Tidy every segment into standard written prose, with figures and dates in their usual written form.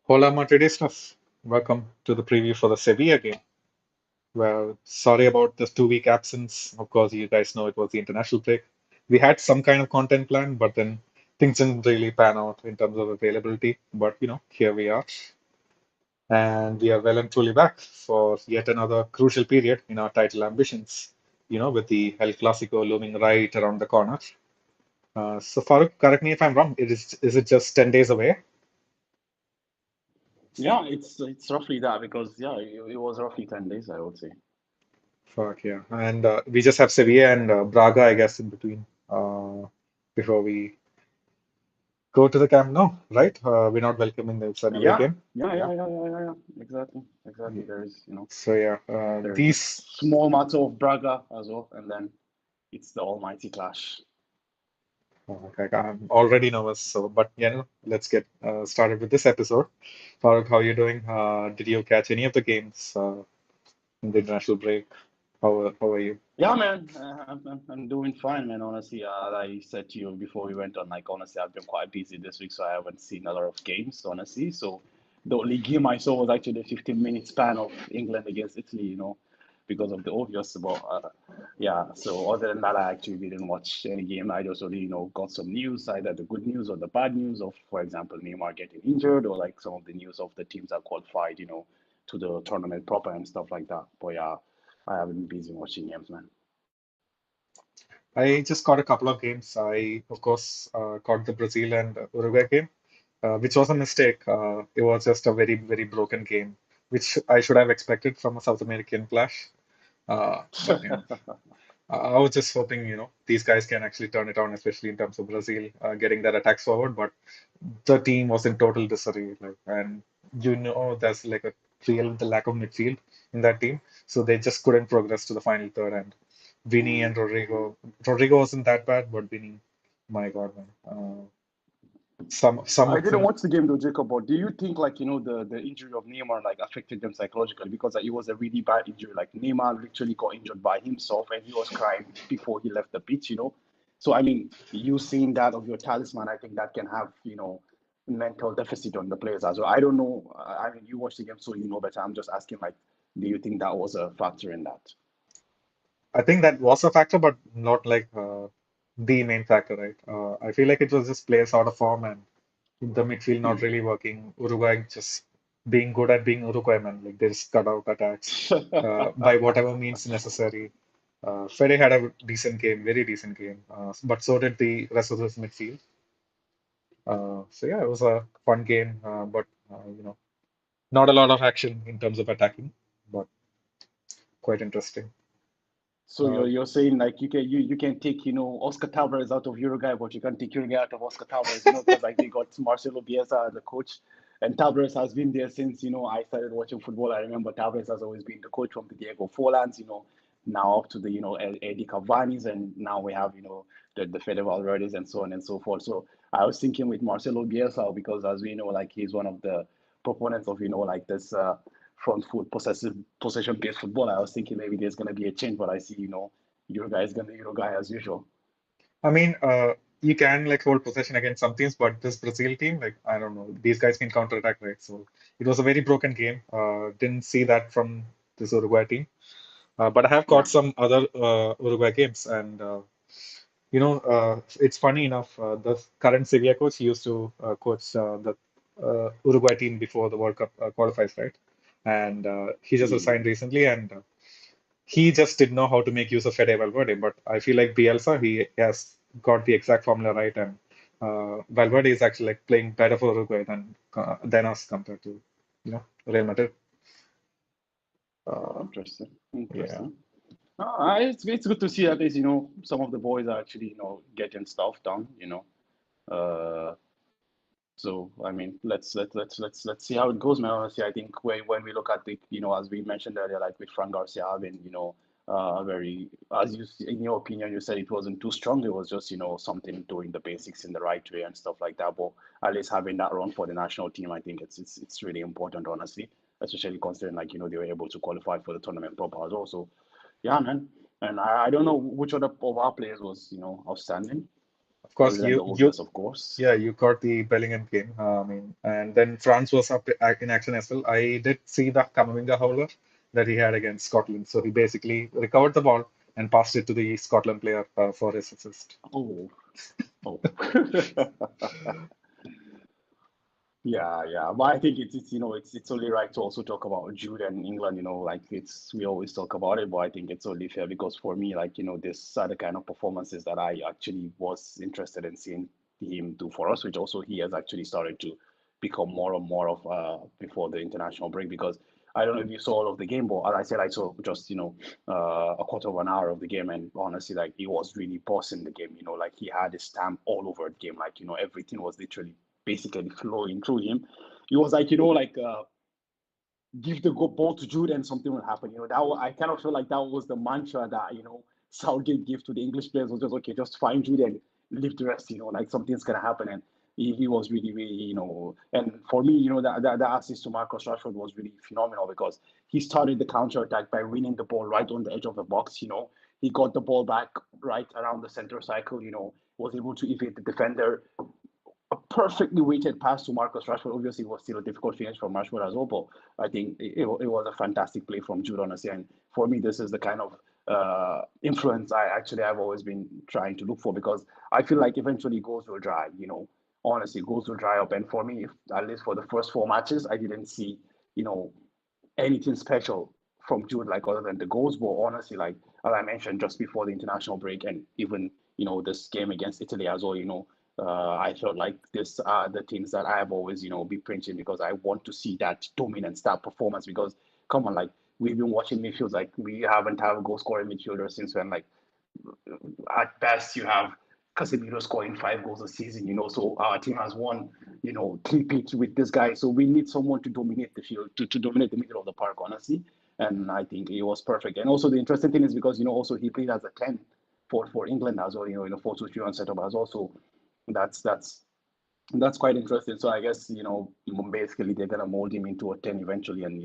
Hola Madridistas. Welcome to the preview for the Sevilla game. Well, sorry about this 2 week absence. Of course, you guys know it was the international break. We had some kind of content plan, but then things didn't really pan out in terms of availability. But here we are, and we are well and truly back for yet another crucial period in our title ambitions. With the El Clasico looming right around the corner. So Farooq, correct me if I'm wrong. Is it just 10 days away? Yeah, it's roughly that because it was roughly 10 days, I would say. Fuck yeah. And we just have Sevilla and Braga, I guess, in between before we go to the Camp Nou, right? We're not welcoming the it's an away Yeah, game. Yeah. exactly, exactly. Ye- There is So yeah, there's a these small matter of Braga as well, and then it's the almighty clash. okay, I'm already nervous. So, but let's get started with this episode. Farooq, how are you doing? Did you catch any of the games in the international break? How are you? Yeah, man, I'm doing fine, man. Honestly, like I said to you before we went on, like honestly, I've been quite busy this week, so I haven't seen a lot of games, honestly. So the only game I saw was actually the 15-minute span of England against Italy, because of the obvious. But yeah, so other than that, I actually didn't watch any game. I just only, got some news, either the good news or the bad news of, for example, Neymar getting injured, or like some of the news of the teams that qualified, to the tournament proper and stuff like that. But yeah, I haven't been busy watching games, man. I just caught a couple of games. I, of course, caught the Brazil and Uruguay game, which was a mistake. It was just a very, very broken game, which I should have expected from a South American clash. But I was just hoping, these guys can actually turn it on, especially in terms of Brazil getting their attacks forward. But the team was in total disarray, like, and there's like a real the lack of midfield in that team, so they just couldn't progress to the final third. And Vinny and Rodrigo wasn't that bad, but Vinny, my God, man, some I of didn't them. watch the game though, Jacob. But do you think like the injury of Neymar like affected them psychologically because like, it was a really bad injury? Like Neymar literally got injured by himself and he was crying before he left the pitch. So I mean, you seeing that of your talisman, I think that can have mental deficit on the players as well. I don't know. I mean, you watched the game, so you know better. I'm just asking like, do you think that was a factor in that? I think that was a factor, but not like the main factor, right? I feel like it was just players out of form and the midfield not really working. Uruguay just being good at being Uruguay, man. Like they just cut out attacks by whatever means necessary. Fede had a decent game, very decent game, but so did the rest of this midfield. So yeah, it was a fun game, but not a lot of action in terms of attacking, but quite interesting. So Uh, you're saying like you can take Oscar Tavares out of Uruguay, but you can't take Uruguay out of Oscar Tavares, because like they got Marcelo Bielsa as the coach, and Tavares has been there since I started watching football. I remember Tavares has always been the coach from the Diego Forlans, now up to the Eddie Cavani's, and now we have the Fede Valverde's and so on and so forth. So I was thinking with Marcelo Bielsa because as we know, like he's one of the proponents of like this. Front foot possession based football. I was thinking maybe there's gonna be a change, but I see Uruguay is gonna Uruguay as usual. I mean, you can like hold possession against some teams, but this Brazil team, like I don't know, these guys can counterattack, right? So it was a very broken game. Didn't see that from this Uruguay team. But I have caught Yeah. some other Uruguay games, and it's funny enough. The current Sevilla coach, he used to coach the Uruguay team before the World Cup qualifies, right? And he just Mm. resigned recently, and he just didn't know how to make use of Fede Valverde. But I feel like Bielsa, he has got the exact formula right, and Valverde is actually like playing better for Uruguay than us compared to Real Madrid. Uh, Interesting. yeah. Interesting. It's good to see at least some of the boys are actually getting stuff done. Uh, so I mean, let's see how it goes, man. Honestly, I think when we look at the as we mentioned earlier, like with Frank Garcia having very as you in your opinion you said it wasn't too strong. It was just something doing the basics in the right way and stuff like that. But at least having that run for the national team, I think it's really important, honestly, especially considering like they were able to qualify for the tournament proper as well. So yeah, man. And I don't know which other of our players was outstanding. Of course, other than the obvious, of course. yeah, you caught the Bellingham game. I mean, and then France was up in action as well. I did see the Kamavinga howler that he had against Scotland. So he basically recovered the ball and passed it to the Scotland player for his assist. Oh, oh. Yeah. But I think it's it's only right to also talk about Jude and England. Like it's we always talk about it, but I think it's only fair because for me, like these are the kind of performances that I actually was interested in seeing him do for us, which also he has actually started to become more and more of before the international break. Because I don't know if you saw all of the game, but as I said, I saw just a quarter of an hour of the game, and honestly, like he was really bossing the game. Like he had his stamp all over the game. Like everything was literally basically flowing through him. It was like give the ball to Jude and something will happen. I kind of feel like that was the mantra that Southgate gave to the English players was just okay, just find Jude and leave the rest. Like something's gonna happen, and he was really, really, And for me, that assist to Marcus Rashford was really phenomenal because he started the counter attack by winning the ball right on the edge of the box. He got the ball back right around the center cycle. Was able to evade the defender, a perfectly weighted pass to Marcus Rashford. Obviously, it was still a difficult finish from Rashford as well, but I think it was a fantastic play from Jude, honestly. And for me, this is the kind of influence I've always been trying to look for because I feel like eventually goals will dry. Honestly, goals will dry up. And for me, if at least for the first four matches, I didn't see you know anything special from Jude, like other than the goals. But honestly, like as I mentioned just before the international break, and even this game against Italy as well, I felt like these are the things that I have always be printing because I want to see that dominance, that performance. Because come on, like we've been watching midfields, like we haven't had a goal scoring midfielder since when like at best you have Casemiro scoring 5 goals a season, so our team has won, three peats with this guy. So we need someone to dominate the field, to dominate the middle of the park, honestly. And I think it was perfect. And also the interesting thing is because, also he played as a 10 for England as well, in a 4-2-3-1 setup as well. So that's that's that's quite interesting. So I guess, basically they're gonna mold him into a 10 eventually and,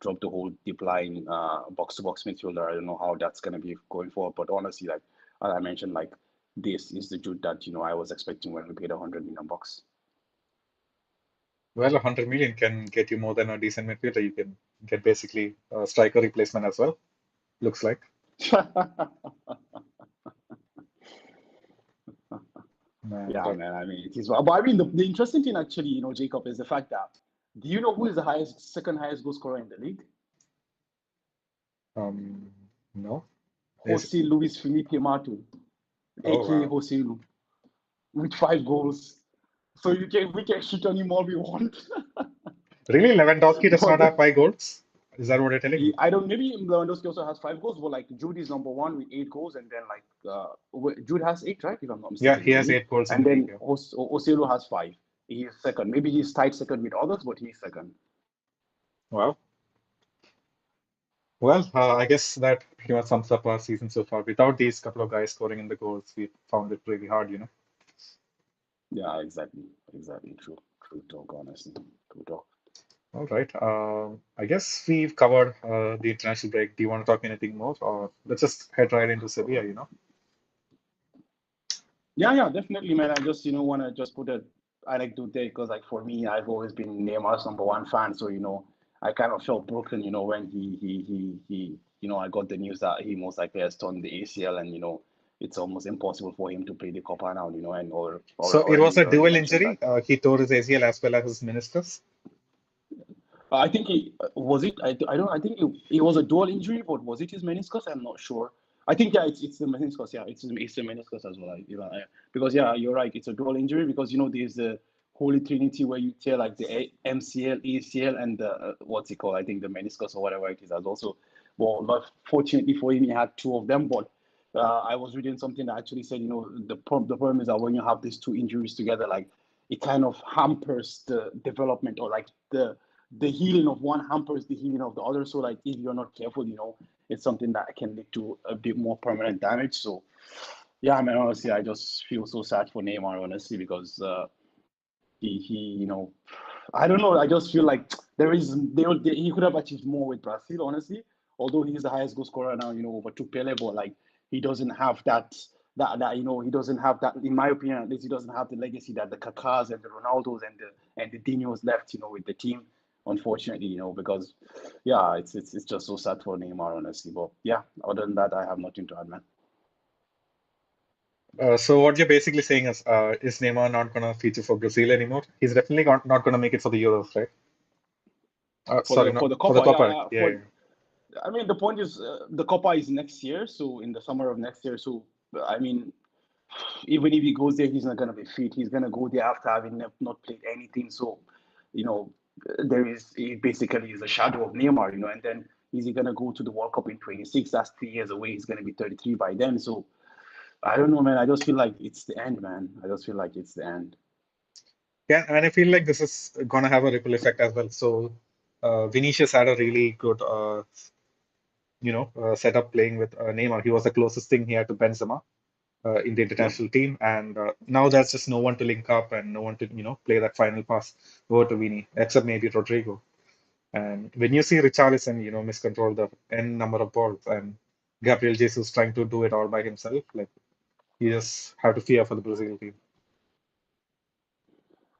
drop the whole deep line box to box midfielder. I don't know how that's gonna be going forward. But honestly, like as I mentioned, like this is the Jude that, I was expecting when we paid 100 million bucks. Well, 100 million can get you more than a decent midfielder. You can get basically a striker replacement as well, looks like. Man, Yeah, but man. I mean, it is. But I mean, the interesting thing actually, Jacob, is the fact that do you know who is the second highest goal scorer in the league? um, no. Is Jose Luis Felipe Mato, oh aka wow. Jose Lu, with 5 goals. So we can shoot on him all we want. Really, Lewandowski does not But have 5 goals? Is that what you're telling me? I don't. Maybe Lewandowski also has 5 goals, but like Jude is number one with 8 goals, and then like Jude has eight, right? If I'm not Yeah, mistaken, he has Jude, 8 goals in and the league. then Yeah. Oselu has 5. He is second. Maybe he's tied second with others, but he's second. Wow. Well, I guess that pretty much sums up our season so far. Without these couple of guys scoring in the goals, we found it really hard. Yeah, exactly. True talk. Honestly, true talk. All right. I guess we've covered the international break. Do you want to talk anything more, or let's just head right into Sevilla? Yeah, definitely, man. I just want to just put a anecdote there because like for me, I've always been Neymar's number one fan. So I kind of felt broken, when I got the news that he most likely has torn the ACL, and it's almost impossible for him to play the Copa now, and So it was already a already dual mentioned that. injury. He tore his ACL as well as his meniscus. I think he was it. I don't. I think it was a dual injury, but was it his meniscus? I'm not sure. I think yeah, it's the meniscus. Yeah, it's the meniscus as well. Because yeah, you're right. It's a dual injury because there's the holy trinity where you tear like the MCL, ACL, and the what's it called? I think the meniscus or whatever it is as also. Well, but fortunately for him, he had two of them. But I was reading something that actually said the problem is that when you have these two injuries together, like it kind of hampers the development or like the healing of one hampers the healing of the other. So like if you're not careful, it's something that can lead to a bit more permanent damage. So yeah, man, honestly, I just feel so sad for Neymar, honestly, because he I don't know. I just feel like he could have achieved more with Brazil, honestly. Although he's the highest goal scorer now, overtook Pele, but like he doesn't have that that he doesn't have that. In my opinion, at least he doesn't have the legacy that the Kakas and the Ronaldos and the Dinos left, with the team. Unfortunately, because yeah, it's just so sad for Neymar, honestly. But yeah, other than that, I have nothing to add, man. So what you're basically saying is Neymar not gonna feature for Brazil anymore? He's definitely not gonna make it for the Euros, right? For Sorry, the not for the for the Copa, yeah, Copa. yeah. Yeah, yeah. I mean, the point is, the Copa is next year, so in the summer of next year. So I mean, even if he goes there, he's not gonna be fit. He's gonna go there after having not played anything. So, you know, there is he basically is a shadow of Neymar, and then is he gonna go to the World Cup in 26? That's 3 years away. He's gonna be 33 by then. So I don't know, man. I just feel like it's the end, man. I just feel like it's the end. Yeah, and I feel like this is gonna have a ripple effect as well. So Vinicius had a really good setup playing with Neymar. He was the closest thing he had to Benzema in the Yeah. international team, and now there's just no one to link up and no one to play that final pass over to Vini, except maybe Rodrigo. And when you see Richarlison, miscontrol the n number of balls, and Gabriel Jesus trying to do it all by himself, like you just have to fear for the Brazil team.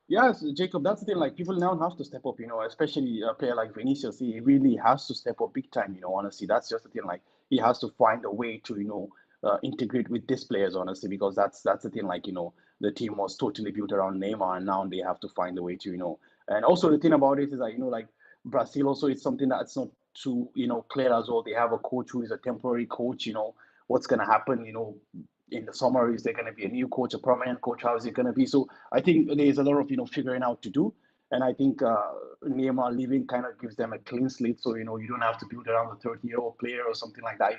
Yes, Jacob, that's the thing. Like, people now have to step up, especially a player like Vinicius. He really has to step up big time, honestly. That's just the thing. Like, he has to find a way to, integrate with these players, honestly, because that's the thing. Like, the team was totally built around Neymar, and now they have to find a way to, and also the thing about it is that, like Brazil also is something that's not too, clear as well. They have a coach who is a temporary coach, what's going to happen, in the summer. Is there going to be a new coach, a permanent coach? How is it going to be? So I think there's a lot of figuring out to do, and I think Neymar leaving kind of gives them a clean slate. So you don't have to build around a 30-year-old player or something like that.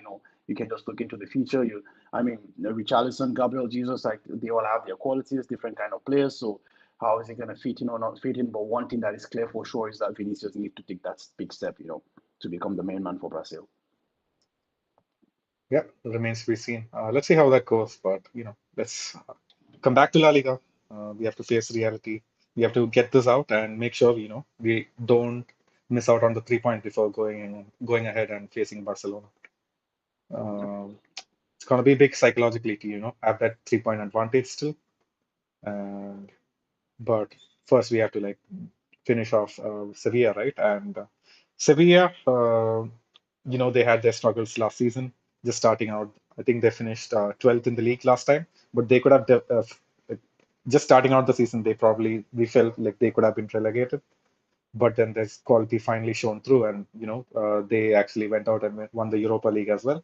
You can just look into the future. I mean, Richarlison, Gabriel Jesus, like they all have their qualities, different kind of players. So how is it going to fit in or not fit in? But one thing that is clear for sure is that Vinicius needs to take that big step, to become the main man for Brazil. Yeah, remains to be seen. Let's see how that goes, but let's come back to La Liga. We have to face reality. We have to get this out and make sure we don't miss out on the 3 point before going ahead and facing Barcelona. Yep. Um, it's gonna be big psychologically to have that 3 point advantage still. And but first we have to like finish off Sevilla, right? And Sevilla, they had their struggles last season, just starting out. I think they finished 12th in the league last time, but they could have like, just starting out the season. We felt like they could have been relegated, but then this quality finally shone through, and they actually went out and won the Europa League as well,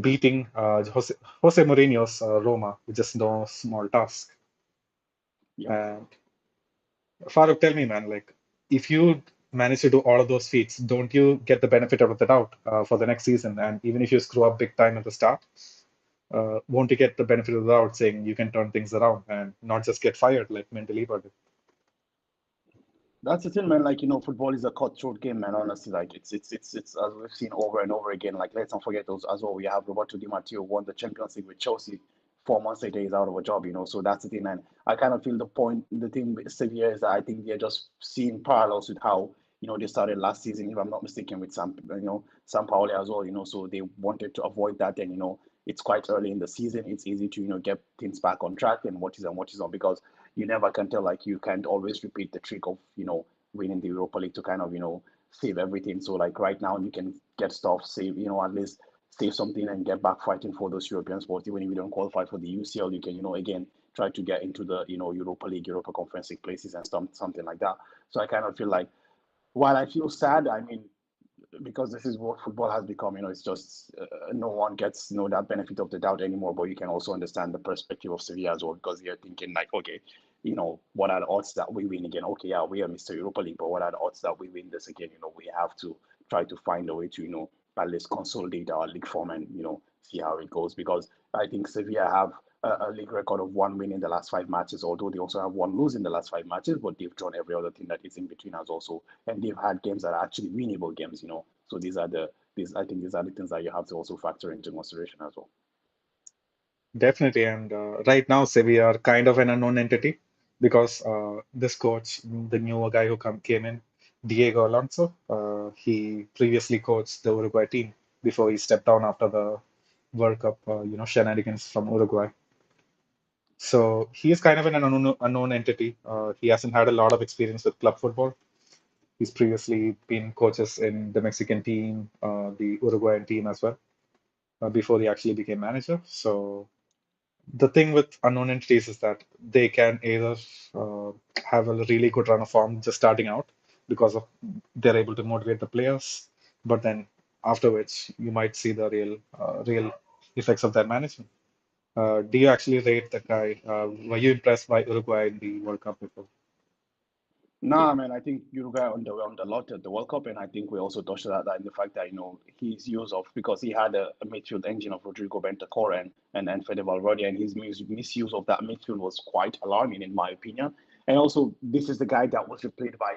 beating Jose Mourinho's Roma with just no small task. Yep. And Farooq, tell me, man, like if you manage to do all of those feats, don't you get the benefit of the doubt for the next season? And even if you screw up big time at the start, won't you get the benefit of the doubt saying you can turn things around and not just get fired like mentally, but That's the thing, man. Like, football is a cutthroat game, man. Honestly, like it's as we've seen over and over again. Like, let's not forget those as well. We have Roberto Di Matteo won the Champions League with Chelsea. 4 months later, he's out of a job. So that's the thing, and I kind of feel the thing with Sevilla is that I think they're just seeing parallels with how they started last season, if I'm not mistaken, with Sam Paoli as well. So they wanted to avoid that, and it's quite early in the season. It's easy to get things back on track and what is on because you never can tell. Like you can't always repeat the trick of winning the Europa League to kind of save everything. So like right now you can get stuff, save at least save something and get back fighting for those European spots. Even if you don't qualify for the UCL, you can again try to get into the Europa League, Europa Conference League places and something like that. So I kind of feel like while I feel sad, I mean because this is what football has become. It's just no one gets that benefit of the doubt anymore. But you can also understand the perspective of Sevilla as well because you're thinking like, okay, what are the odds that we win again? Okay, yeah, we are Mr. Europa League, but what are the odds that we win this again? We have to try to find a way to at least consolidate our league form and see how it goes because I think Sevilla have a league record of 1 win in the last 5 matches, although they also have 1 lose in the last 5 matches, but they've drawn every other thing that is in between us also. And they've had games that are actually winnable games. So these are the things that you have to also factor into consideration as well. definitely. And right now, Sevilla are kind of an unknown entity because this coach, the new guy who came in, Diego Alonso, he previously coached the Uruguay team before he stepped down after the World Cup, shenanigans from Uruguay. So he is kind of an unknown entity. He hasn't had a lot of experience with club football. He's previously been coaches in the Mexican team, the Uruguayan team as well, before he actually became manager. So the thing with unknown entities is that they can either uh, have a really good run of form just starting out because of they're able to motivate the players, but then after which you might see the real effects of their management. Do you actually rate the guy? Were you impressed by Uruguay in the World Cup before? Nah, man, I think Uruguay underwhelmed a lot at the World Cup, and I think we also touched on that in the fact that his use of because he had a midfield engine of Rodrigo Bentancur and Fede Valverde, and his misuse of that midfield was quite alarming in my opinion. And also, this is the guy that was replaced by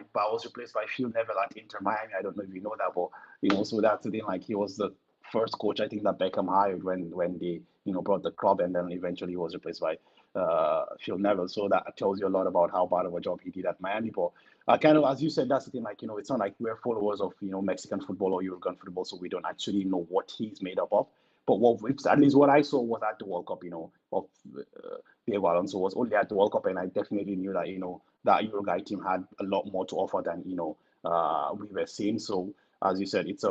Phil Neville at Inter Miami. I don't know if you know that, but so that's the thing. Like he was the first coach I think that Beckham hired when they brought the club, and then eventually he was replaced by Phil Neville. So that tells you a lot about how bad of a job he did at Miami. But kind of as you said, that's the thing. Like it's not like we're followers of Mexican football or European football, so we don't actually know what he's made up of. But at least what I saw was at the World Cup, of Diego Alonso was only at the World Cup, and I definitely knew that that Uruguay team had a lot more to offer than we were seeing. So as you said, he's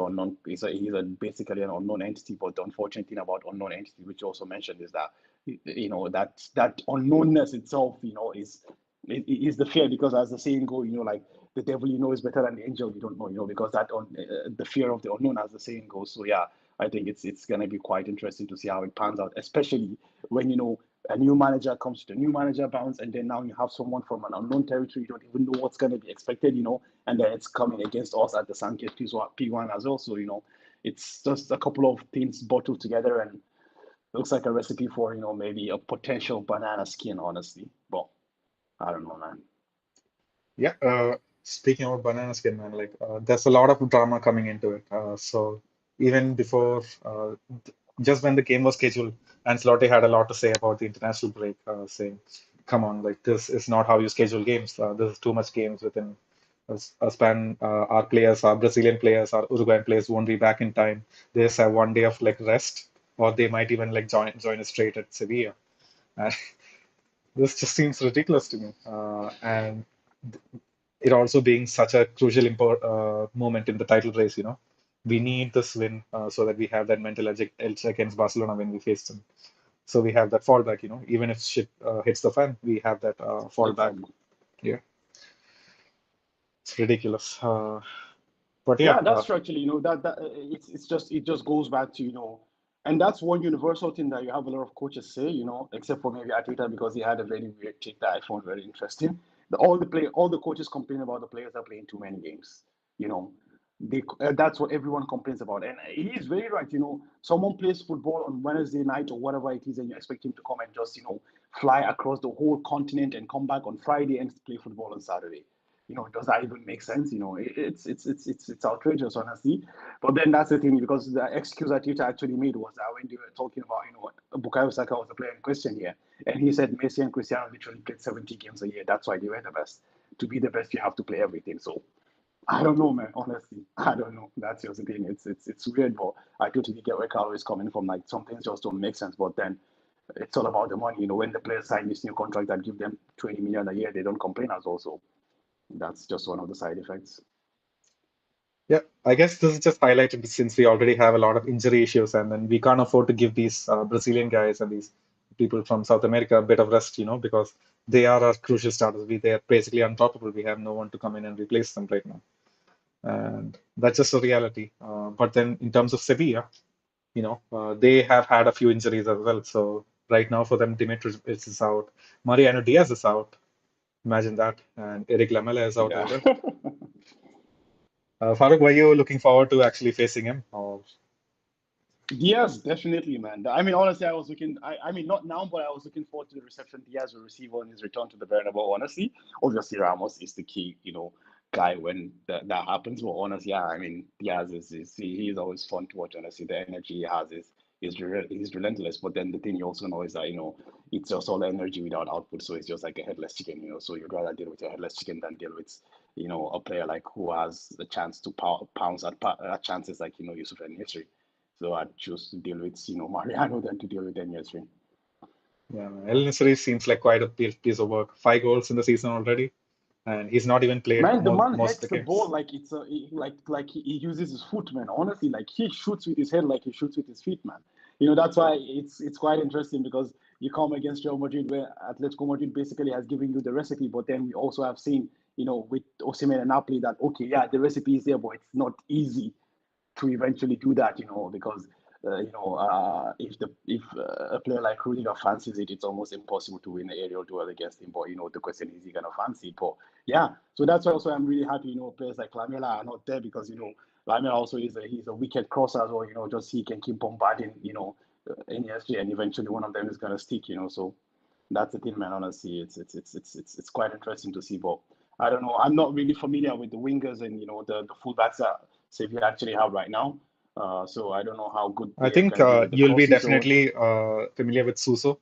basically an unknown entity. But the unfortunate thing about unknown entity, which you also mentioned, is that that unknownness itself, is the fear, because as the saying goes, like the devil is better than the angel you don't know, because the fear of the unknown, as the saying goes. So yeah, I think it's gonna be quite interesting to see how it pans out, especially when a new manager comes to the new manager bounce, and then now you have someone from an unknown territory. You don't even know what's gonna be expected, and then it's coming against us at the Sanchez Pijuan as well. So it's just a couple of things bottled together, and looks like a recipe for maybe a potential banana skin, honestly. But I don't know, man. Yeah. Speaking of banana skin, man, like there's a lot of drama coming into it. So even before, just when the game was scheduled, Ancelotti had a lot to say about the international break, saying, "Come on, like this is not how you schedule games. This is too much games within a span. Our players, our Brazilian players, our Uruguayan players won't be back in time. They just have one day of like rest, or they might even like join us straight at Sevilla." And this just seems ridiculous to me. And it also being such a crucial moment in the title race, we need this win so that we have that mental edge against Barcelona when we face them. So we have that fallback, even if shit hits the fan, we have that fallback. Exactly. Yeah, it's ridiculous. But yeah, Yeah, that's true. Actually, that it just goes back to and that's one universal thing that you have a lot of coaches say, except for maybe Ateta, because he had a very weird take that I found very interesting. All the coaches complain about the players that playing too many games. You know, that's what everyone complains about, and he is very right. Someone plays football on Wednesday night or whatever it is, and you expect him to come and just fly across the whole continent and come back on Friday and play football on Saturday. Does that even make sense? It's outrageous, honestly. But then that's the thing, because the excuse that Twitter actually made was that when they were talking about, Bukayo Saka was the player in question here, and he said Messi and Cristiano literally played 70 games a year. That's why they were the best. To be the best, you have to play everything. So I don't know, man. Honestly, I don't know. That's just the thing. It's weird, but I totally get where Carlo is coming from. Like some things just don't make sense. But then it's all about the money. When the players sign this new contract that give them 20 million a year, they don't complain as well. So that's just one of the side effects. yeah, I guess this is just highlighted since we already have a lot of injury issues, and then we can't afford to give these Brazilian guys and these people from South America a bit of rest, because they are our crucial starters. They are basically unstoppable. We have no one to come in and replace them right now. And that's just a reality. But then in terms of Sevilla, they have had a few injuries as well. So right now for them, Dimitris is out, Mariano Diaz is out. Imagine that, and Eric Lamela is out Yeah. as well. Farooq, were you looking forward to actually facing him? Or Diaz, definitely, man. I mean, honestly, I was looking. I mean, not now, but I was looking forward to the reception Diaz will receive on his return to the Bernabeu. Honestly, obviously Ramos is the key, guy when that happens. But honestly, yeah, I mean, Diaz he's always fun to watch. Honestly, the energy he has is relentless. But then the thing you also know is that it's just all energy without output. So it's just like a headless chicken. So you'd rather deal with a headless chicken than deal with a player like who has the chance to pounce at chances like Yusuf and history. So I'd choose to deal with Mariano than to deal with NSG. Yeah, El Nesri seems like quite a piece of work. 5 goals in the season already, and he's not even played Man, the man most hits of the the ball games. like like he uses his foot, man. Honestly, like he shoots with his head like he shoots with his feet, man. That's why it's quite interesting because you come against Real Madrid, where Atletico Madrid basically has given you the recipe, but then we also have seen, with Osimhen and Napoli that okay, yeah, the recipe is there, but it's not easy to eventually do that, because if a player like Rudiger fancies it, it's almost impossible to win the aerial duel against him. But the question is, he gonna fancy it? But yeah, so that's why also I'm really happy. Players like Lamela are not there because Lamela also he's a wicked crosser as well. Just he can keep bombarding NSG, and eventually one of them is gonna stick. So that's the thing, man. Honestly, it's quite interesting to see. But I don't know. I'm not really familiar with the wingers and the fullbacks that Sevilla actually have right now. So I don't know how good I they are think gonna be with the you'll be crosses or. definitely familiar with Suso,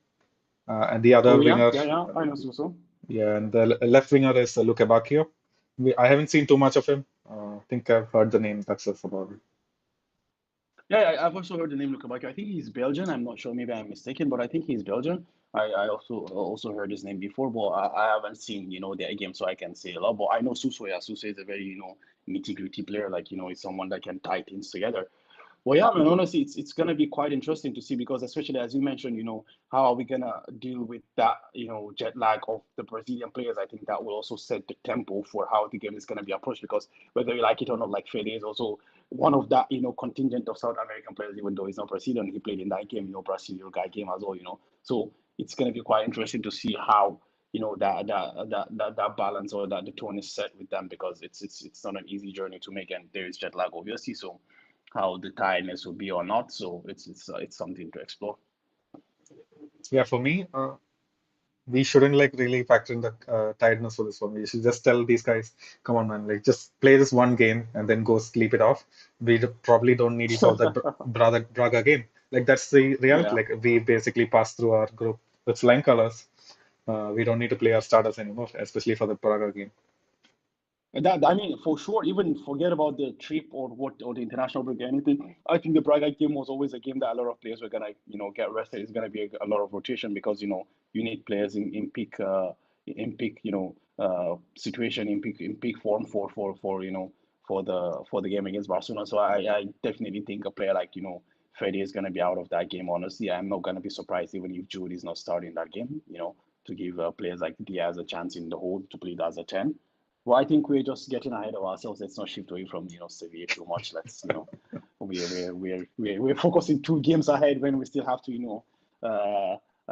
and the other Oh yeah, winger, yeah, yeah. uh, I know Suso. yeah, and the left winger is Luke Bacchio. I haven't seen too much of him. I think I've heard the name. That's just about it. Yeah, yeah, I've also heard the name Lukebakio. I think he's Belgian. I'm not sure. Maybe I'm mistaken, but I think he's Belgian. I also heard his name before, but I haven't seen their game, so I can say a lot. But I know Suso. Yeah, Suso is a very nitty gritty player. Like he's someone that can tie things together. Well, yeah, man. Honestly, it's gonna be quite interesting to see because, especially as you mentioned, how are we gonna deal with that, jet lag of the Brazilian players? I think that will also set the tempo for how the game is gonna be approached. Because whether you like it or not, like Fede is also one of that, contingent of South American players. Even though he's not Brazilian, he played in that game, Brazilian guy game as well. So it's gonna be quite interesting to see how that balance or that the tone is set with them because it's not an easy journey to make and there is jet lag obviously. So how the tiredness will be or not. So it's something to explore. Yeah, for me, we shouldn't like really factor in the tiredness for this one. We should just tell these guys, come on, man, like just play this one game and then go sleep it off. Probably don't need you for that Braga game. Like that's the reality. Yeah. Like we basically passed through our group with flying colors. We don't need to play our starters anymore, especially for the Braga game. That I mean, for sure. Even forget about the trip or what or the international break or anything. I think the Braga game was always a game that a lot of players were gonna get rested. It's gonna be a lot of rotation because you need players in peak in peak situation in peak form for the game against Barcelona. So I definitely think a player like Freddy is gonna be out of that game. Honestly, I'm not gonna be surprised even if Jude is not starting that game. To give players like Diaz a chance in the hole to play as a 10. Well, I think we're just getting ahead of ourselves. Let's not shift away from Sevilla too much. Let's we're focusing 2 games ahead when we still have to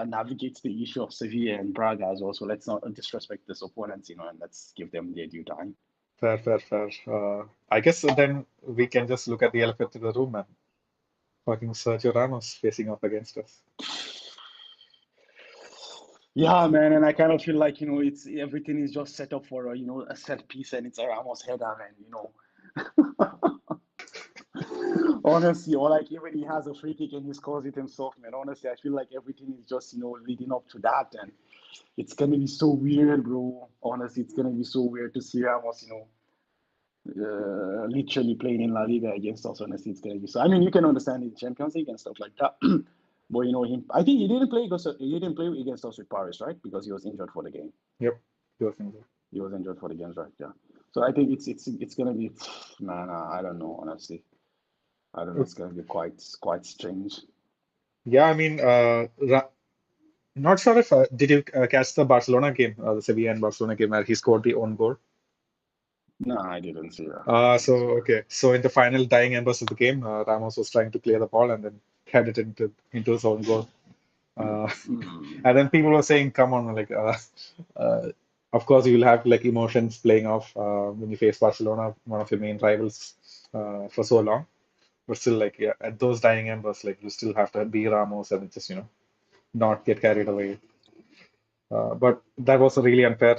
navigate the issue of Sevilla and Braga as well. So let's not disrespect this opponents, and let's give them their due time. Fair, fair, fair. I guess then we can just look at the elephant in the room, man. Fucking Sergio Ramos facing off against us. Yeah, man, and I kind of feel like it's everything is just set up for a set piece, and it's a Ramos header, man. Honestly, or like even he has a free kick and he scores it himself, man. Honestly, I feel like everything is just leading up to that, and it's gonna be so weird, bro. Honestly, it's gonna be so weird to see Ramos, literally playing in La Liga against us. Honestly, it's gonna be so. I mean, you can understand in Champions League and stuff like that, but him. I think he didn't play against us with Paris, right? Because he was injured for the game. Yep, he was injured. He was injured for the games, right? Yeah. So I think it's gonna be, man. I don't know, honestly. I don't know. It's gonna be quite strange. Yeah, I mean, not sure if did you catch the Barcelona game, the Sevilla and Barcelona game where he scored the own goal? No, I didn't see that. I So didn't see that. okay, so in the final dying embers of the game, Ramos was trying to clear the ball and then headed into his own goal. Uh, Mm. and then people were saying, "Come on, like, uh, of course you'll have like emotions playing off when you face Barcelona, one of your main rivals, for so long." But still, like, yeah, at those dying embers, like, you still have to be Ramos and just not get carried away. But that was really unfair.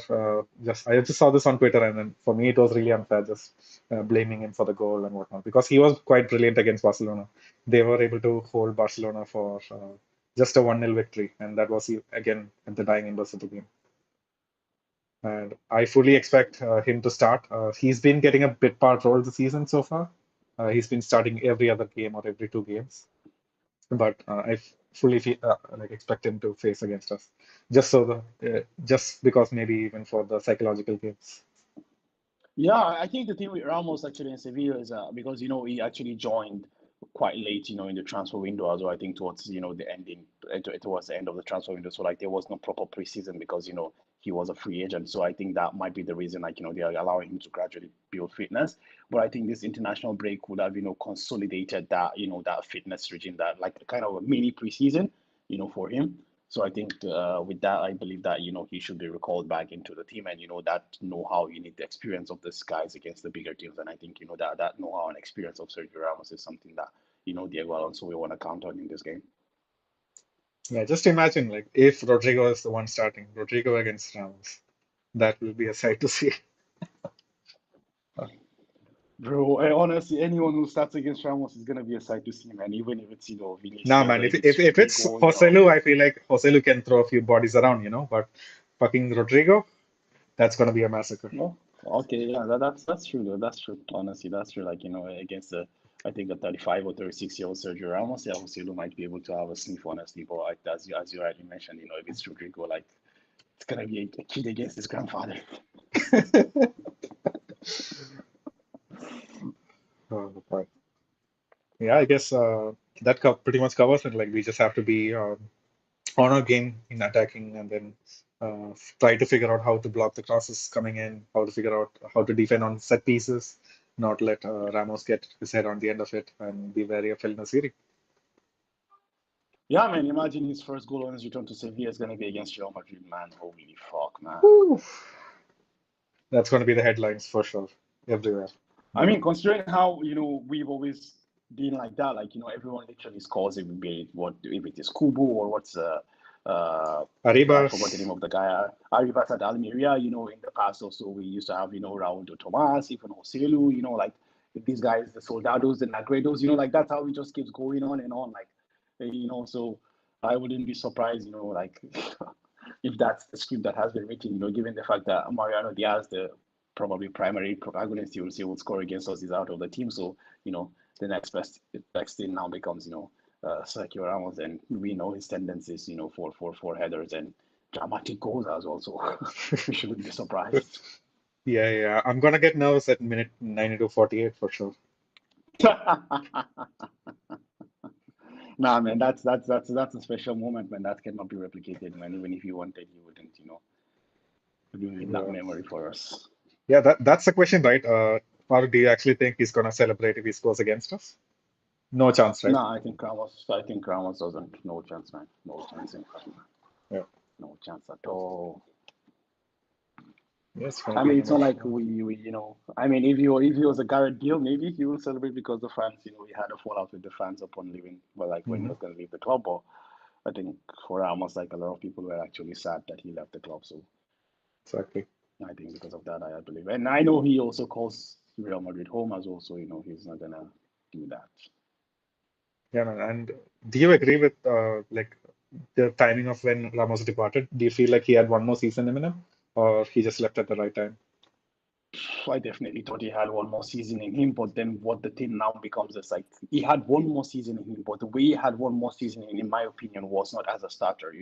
Just I just saw this on Twitter, and then for me it was really unfair, just blaming him for the goal and whatnot, because he was quite brilliant against Barcelona. They were able to hold Barcelona for just a 1-0 victory, and that was again at the dying embers of the game. And I fully expect him to start. He's been getting a bit part role this season so far. He's been starting every other game or every 2 games, but fully like expect him to face against us, just because maybe even for the psychological games. Yeah, I think the thing with Ramos actually in Sevilla is because he actually joined quite late, in the transfer window as well. I think towards the ending, towards the end of the transfer window. So like there was no proper preseason because he was a free agent. So I think that might be the reason like they are allowing him to gradually build fitness. But I think this international break would have consolidated that that fitness regime, that like kind of a mini preseason for him. So I think with that, I believe that he should be recalled back into the team, and that know-how, you need the experience of these guys against the bigger teams, and I think that know-how and experience of Sergio Ramos is something that Diego Alonso will want to count on in this game. Yeah, just imagine like if Rodrigo is the one starting, Rodrigo against Ramos, that will be a sight to see. Uh, Bro, honestly, anyone who starts against Ramos is gonna be a sight to see, man. Even if it's Nah, Vinicius man, or if if it's if it's Rodrigo, Joselu, I feel like Joselu can throw a few bodies around, but fucking Rodrigo, that's gonna be a massacre. No, okay, yeah, that's true though. That's true. Honestly, that's true. Like against the I think a 35 or 36-year-old Sergio Ramos, yeah, Joselu might be able to have a sniff, honestly. But like, as you rightly mentioned, if it's Rodrigo, like it's gonna be a kid against his grandfather. Oh, boy. Yeah, I guess that pretty much covers it. Like we just have to be on our game in attacking, and then try to figure out how to block the crosses coming in, how to figure out how to defend on set pieces, not let Ramos get his head on the end of it, and be wary of El Nasiri. Yeah, man. Imagine his first goal on his return to Sevilla is gonna be against Real Madrid, man. Holy fuck, man. Whew. That's going to be the headlines for sure, everywhere. I mean, considering how we've always been like that, like everyone literally scores it, be it what if it is Kubo or what's I forgot the Arribas, name of the guy. Arribas at Almeria. In the past also we used to have Raul de Tomas, even Joselu. Like these guys, the Soldados, the Nagredos. Like that's how it just keeps going on and on. Like so I wouldn't be surprised. Like if that's the script that has been written. Given the fact that Mariano Diaz, the probably primary protagonist you will see will score against us, is out of the team. So, the next thing now becomes, Sergio Ramos, and we know his tendencies, for headers and dramatic goals as well. So we shouldn't be surprised. yeah, yeah. I'm gonna get nervous at minute 90 to 48 for sure. Nah, man, that's a special moment, man. That cannot be replicated, man. Even if you wanted, you wouldn't, ruin that Yeah, memory for us. yeah. That's the question, right? Or do you actually think he's gonna celebrate if he scores against us? No chance, right? No, I think Ramos doesn't. No chance, man. No chance in hell, man. Yeah. No chance at all. Yes, I maybe mean, an it's not like emotional. I mean, if he was a Garrett Deal, maybe he will celebrate because the fans, he had a fallout with the fans upon leaving, well, like when he Hmm. was going to leave the club. But I think for Ramos, like a lot of people were actually sad that he left the club. So Exactly. I think because of that, I believe, and I know he also calls Real Madrid home as well. So he's not gonna do that. Yeah, man. And do you agree with like the timing of when Ramos departed? Do you feel like he had one more season in him, or he just left at the right time? I definitely thought he had one more season in him, but then what the thing now becomes is like he had one more season in him, but the way he had one more season in my opinion, was not as a starter.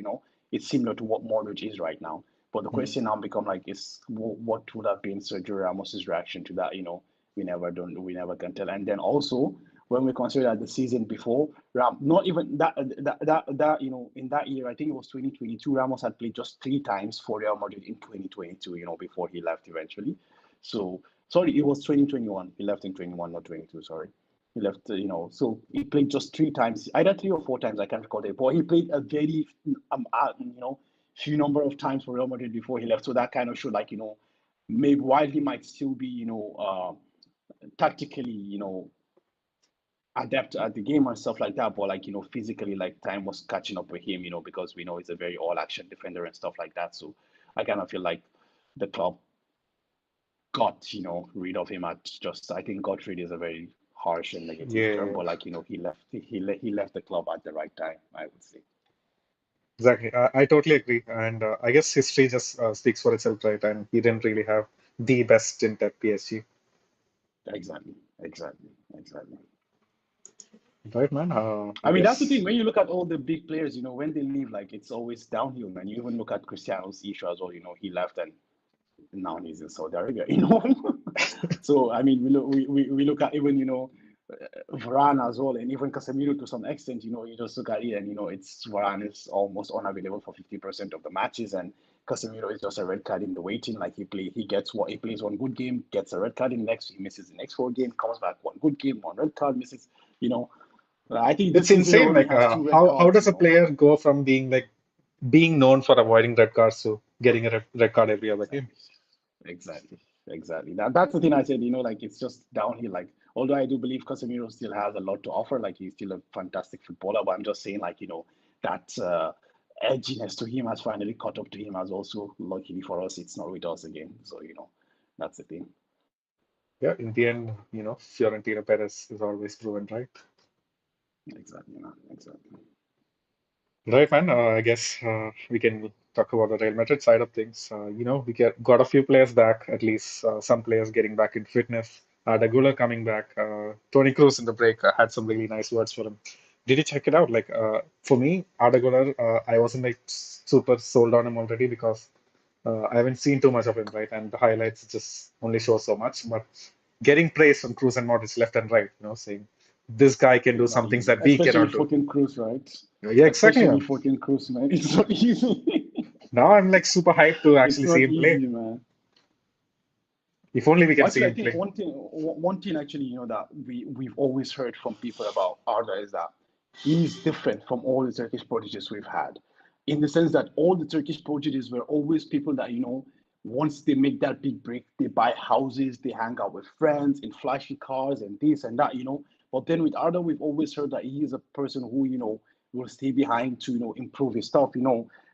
It's similar to what Modric is right now. But the Mm. question now become like is what would have been Sergio Ramos's reaction to that? We never can tell. And then also when we consider that the season before, not even that in that year, I think it was 2022. Ramos had played just 3 times for Real Madrid in 2022. Before he left eventually. So sorry, it was 2021. He left in 21, not 22. Sorry, he left. So he played just 3 times, either 3 or 4 times. I can't recall it, but he played a very few number of times for Real Madrid before he left. So that kind of showed like maybe while he might still be tactically adept at the game and stuff like that, but like physically like time was catching up with him. Because we know he's a very all action defender and stuff like that. So I kind of feel like the club got rid of him at just I think got rid is a very harsh and negative term, Yeah, but like he left the club at the right time, I would say. exactly. I totally agree. And I guess history just speaks for itself, right? And he didn't really have the best stint at PSG. Exactly, exactly, exactly. Right, man. I I mean, that's the thing. guess. When you look at all the big players, when they leave, like it's always downhill, man. You even look at Cristiano's issue as well. He left and now he's in Saudi Arabia. So I mean, we look at even Varane as well, and even Casemiro to some extent. You just look at it, and it's Varane is almost unavailable for 50% of the matches, and Casemiro is just a red card in the waiting. Like he gets what he plays one good game, gets a red card in next, he misses the next four game, comes back one good game, one red card, misses. You know, I think this It's season insane. already Like, has two red how cards. does a player go from being known for avoiding red cards to getting a red card every other game? Exactly. Exactly. That's the thing I said, like it's just downhill. Like, although I do believe Casemiro still has a lot to offer, like he's still a fantastic footballer, but I'm just saying, like, that edginess to him has finally caught up to him, as also luckily for us, it's not with us again. So, that's the thing. Yeah, in the end, Fiorentino Perez is always proven right. Exactly, man. Exactly. Right, man. I guess we can talk about the Real Madrid side of things. We got a few players back, at least some players getting back in fitness. The Güler coming back. Tony Cruz in the break had some really nice words for him. Did you check it out? Like, for me, Arda Güler, I wasn't like super sold on him already because I haven't seen too much of him, right? And the highlights just only show so much. But getting praise from Cruz and Modric left and right, saying this guy can do It's not some things easy, that we especially cannot do. fucking Cruz, right? Yeah, exactly. Especially Man. fucking Cruz, man. It's not easy. Now I'm like super hyped to It's actually see not him play. easy, man. If only we can see Actually, I him think play. one thing actually, that we've always heard from people about Arda is that he's different from all the Turkish prodigies we've had, in the sense that all the Turkish prodigies were always people that once they make that big break, they buy houses, they hang out with friends in flashy cars and this and that. But then with Arda, we've always heard that he is a person who will stay behind to improve his stuff.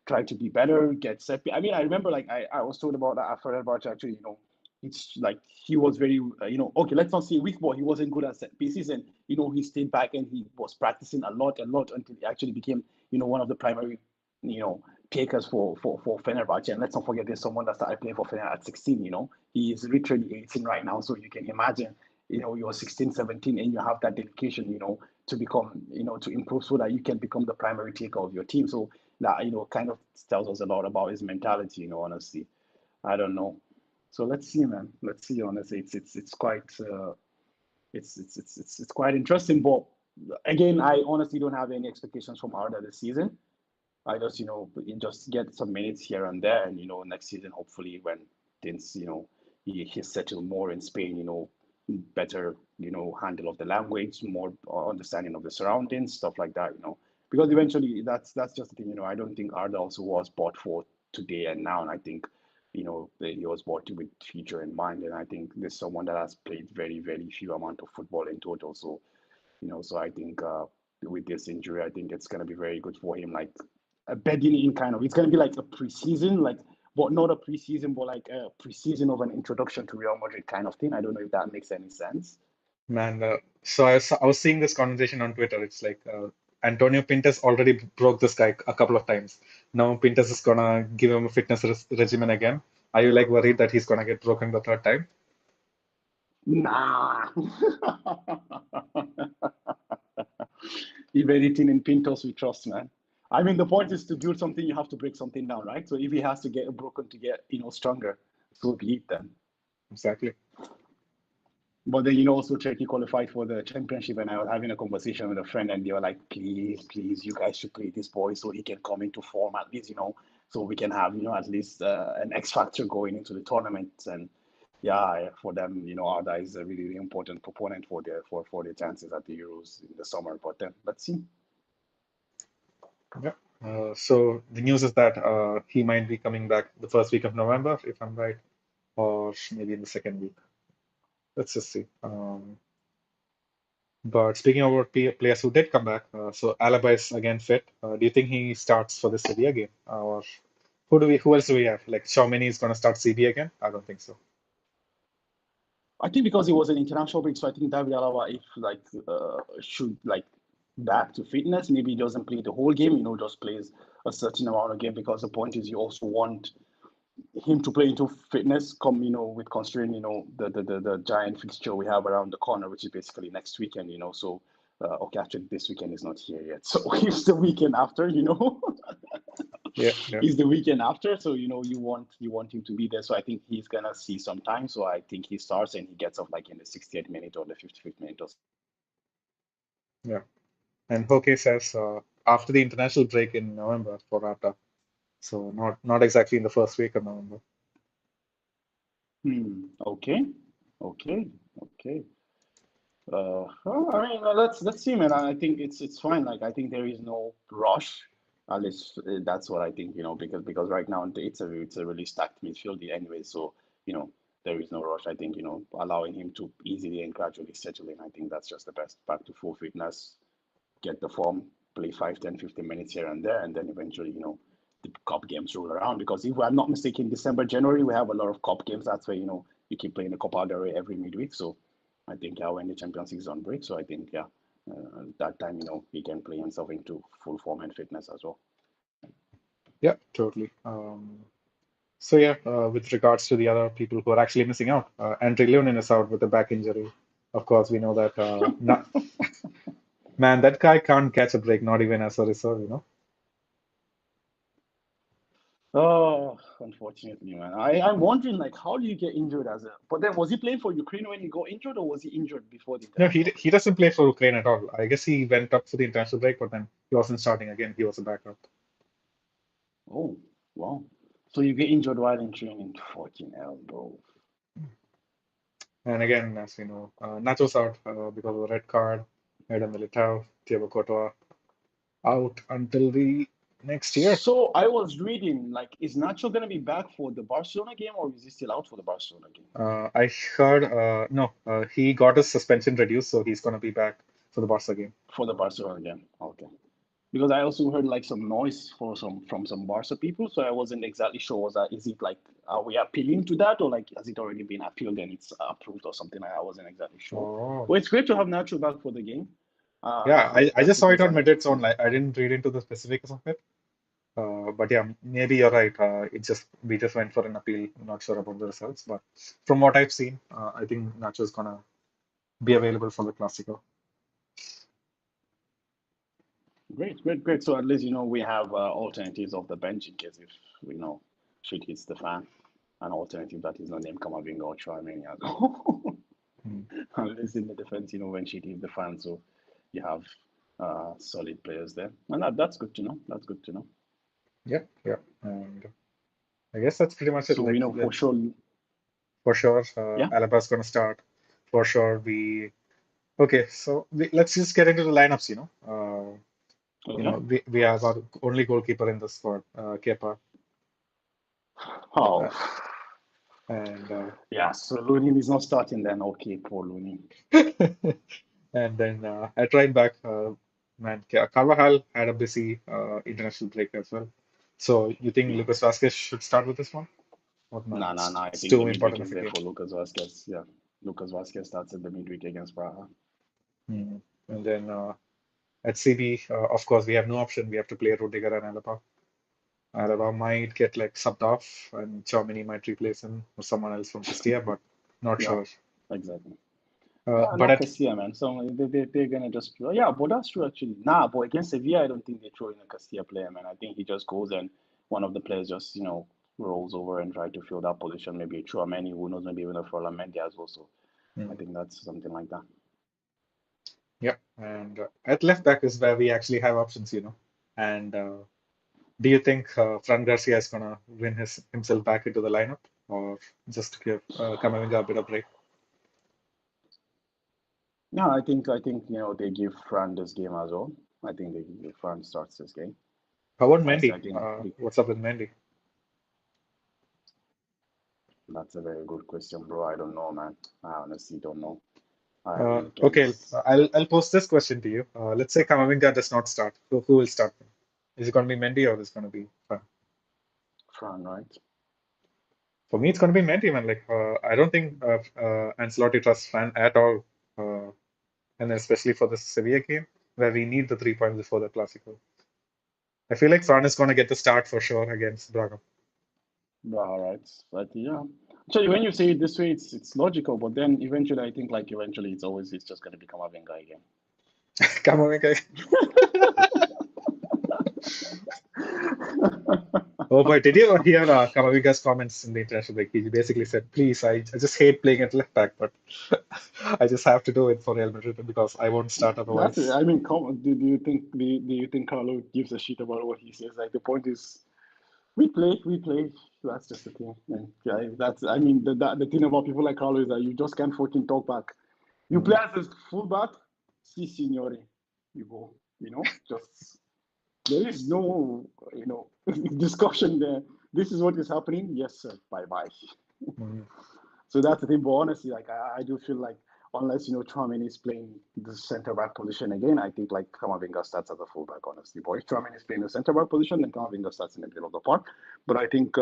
Try to be better, get set. I mean, I remember like I was told about that after Fenerbahce actually. It's like he was very, okay, let's not say weak, but he wasn't good at set pieces. And, he stayed back and he was practicing a lot until he actually became, one of the primary, takers for Fenerbahce. And let's not forget there's someone that started playing for Fener at 16. He is literally 18 right now. So you can imagine, you're 16, 17 and you have that dedication, to become, to improve so that you can become the primary taker of your team. So that, kind of tells us a lot about his mentality, honestly. I don't know. So let's see, man. Let's see. Honestly, it's quite it's quite interesting. But again, I honestly don't have any expectations from Arda this season. I just just get some minutes here and there, and next season hopefully when things he's settled more in Spain, better handle of the language, more understanding of the surroundings, stuff like that. Because eventually that's just the thing. I don't think Arda also was bought for today and now, and I think he was bought with future in mind, and I think there's someone that has played very very few amount of football in total. So so I think with this injury, I think it's gonna be very good for him. Like a bedding in kind of, it's gonna be like a preseason, like but not a preseason, but like a preseason of an introduction to Real Madrid kind of thing. I don't know if that makes any sense. Man, so I was seeing this conversation on Twitter. It's like Antonio Pintus already broke this guy a couple of times. Now Pintus is gonna give him a fitness regimen again. Are you like worried that he's gonna get broken the third time? Nah. If anything in Pintos we trust, man. I mean, the point is to build something, you have to break something down, right? So if he has to get broken to get stronger, so be it then. Exactly. But then also Turkey qualified for the championship, and I was having a conversation with a friend, and they were like, "Please, please, you guys should play this boy so he can come into form at least, so we can have at least an X factor going into the tournament." And yeah, for them, Arda is a really, really important proponent for their chances at the Euros in the summer. But then let's see. Yeah. So the news is that he might be coming back the first week of November, if I'm right, or maybe in the second week. Let's just see. But speaking about players who did come back, so Alaba is again fit. Do you think he starts for the Sevilla game, or who else do we have? Like Xiaomeni is going to start CB again? I don't think so. I think because it was an international break, so I think David Alaba, if like should like back to fitness, maybe he doesn't play the whole game. Just plays a certain amount of game, because the point is you also want him to play into fitness, come with considering the giant fixture we have around the corner, which is basically next weekend. So okay, actually this weekend is not here yet, so it's the weekend after. Yeah, yeah, It's the weekend after, so you want him to be there. So I think he's gonna see some time. So I think he starts and he gets off like in the 60th minute or the 55th minute or yeah. And Hoke says after the international break in November for Rata, so not exactly in the first week of November. Okay, okay, okay. Well, I mean, let's see, man. I think it's fine. Like I think there is no rush. At least that's what I think. Because right now it's a really stacked midfield anyway. So there is no rush. I think allowing him to easily and gradually settle in. I think that's just the best. Back to full fitness, get the form, play 5, 10, 15 minutes here and there, and then eventually the cup games roll around. Because if I'm not mistaken, December, January we have a lot of cup games. That's where you keep playing the Copa del Rey every midweek. So I think when the Champions League is on break, so I think that time he can play himself into full form and fitness as well. Yeah, totally. So yeah, with regards to the other people who are actually missing out, Andre Leonin is out with a back injury. Of course, we know that. Man, that guy can't catch a break, not even as a reserve. Oh, unfortunately, man. I'm wondering like how do you get injured as a? But then was he playing for Ukraine when he got injured, or was he injured before the No, international he break? doesn't play for Ukraine at all. I guess he went up for the international break, but then he wasn't starting again. He was a backup. Oh, wow. So you get injured while in training. Fucking hell, bro. And again, as we know, Nacho's out because of the red card. Eden Militao, Thiago Courtois out until the next year. So I was reading, like, is Nacho gonna be back for the Barcelona game, or is he still out for the Barcelona game? I heard, no, he got his suspension reduced, so he's going to be back for the Barca game. For the Barcelona game, okay. Because I also heard like some noise from some Barca people, so I wasn't exactly sure. Is it like are we appealing to that, or like has it already been appealed and it's approved or something? I wasn't exactly sure. Oh, Well, it's great to have Nacho back for the game. yeah, I That's just a saw it good on sign. Madrid's own. I didn't read into the specifics of it. But yeah, maybe you're right. We just went for an appeal. I'm not sure about the results, but from what I've seen, I think Nacho is gonna be available for the Clasico. Great, great, great. So at least we have alternatives of the bench in case if shit hits the fan. An alternative that is not named Kamavinga or Chouameni as well. Mm. At least in the defense, when shit hits the fan, so you have solid players there, and that's good to know. That's good to know. Yeah, yeah, and I guess that's pretty much it. So we Like, know for let's sure. for sure, Yeah. Alaba's gonna start. For sure, okay. So let's just get into the lineups. Okay. We have our only goalkeeper in the squad, Kepa, Oh, uh, and yeah. So Looney is not starting then. Okay, poor Looney. and then at right back, man, Carvajal had a busy international break as well. So you think Yeah. Lucas Vasquez should start with this one? Or no, No, no, no. I it's think too the midweek important is of a there game. for Lucas Vasquez. Yeah, Lucas Vasquez starts at the midweek against Braga. Mm. And then at CB, of course, we have no option. We have to play Rudiger and Alaba. Alaba might get like subbed off, and Chouameni might replace him or someone else from Castilla, but not Yeah, sure. exactly. But No at Castilla, man. So they're gonna just yeah, but that's true actually. Nah, but against Sevilla, I don't think they throw in a Castilla player, man. I think he just goes and one of the players just rolls over and try to fill that position. Maybe Chouameni, who knows, maybe even a Mendy as well. So I mm, think that's something like that. yeah, and at left back is where we actually have options. And do you think Fran Garcia is gonna win himself back into the lineup, or just give Camavinga a bit of break? Yeah, I think they give Fran this game as well. I think they give Fran starts this game. How about Honestly, I Mendy? think What's up with Mendy? that's a very good question, bro. I don't know, man. I honestly don't know. I really can't. Okay, I'll post this question to you. Let's say Camavinga does not start. Who will start? Is it going to be Mendy or is it going to be Fran? Fran, right? For me, it's going to be Mendy, man. Like, I don't think Ancelotti trusts Fran at all, uh, and especially for the Sevilla game where we need the 3 points before the Clásico. I feel like Fran is going to get the start for sure against Braga. All right. But yeah. Actually, when you say it this way, it's logical. But then eventually, I think like eventually, it's just gonna become a Wenger again. Come on, guys. Oh boy, did you hear Kamavinga's comments in the international break? He basically said, "Please, I just hate playing at left back, but I just have to do it for Real Madrid because I won't start That's it. otherwise." I mean, come, do you think Carlo gives a shit about what he says? Like the point is, we play. That's just the thing. And yeah, that's I mean the thing about people like Carlo is that you just can't fucking talk back. You play Mm, as a fullback, si signore. You go. Just there is no discussion there. This is what is happening. Yes, sir. Bye bye. mm, So that's the thing. But honestly, like I do feel like unless Tchouaméni is playing the centre back position again, I think like Kamavinga starts as a fullback. Honestly, but if Tchouaméni is playing the centre back position, then Kamavinga starts in the middle of the park. But I think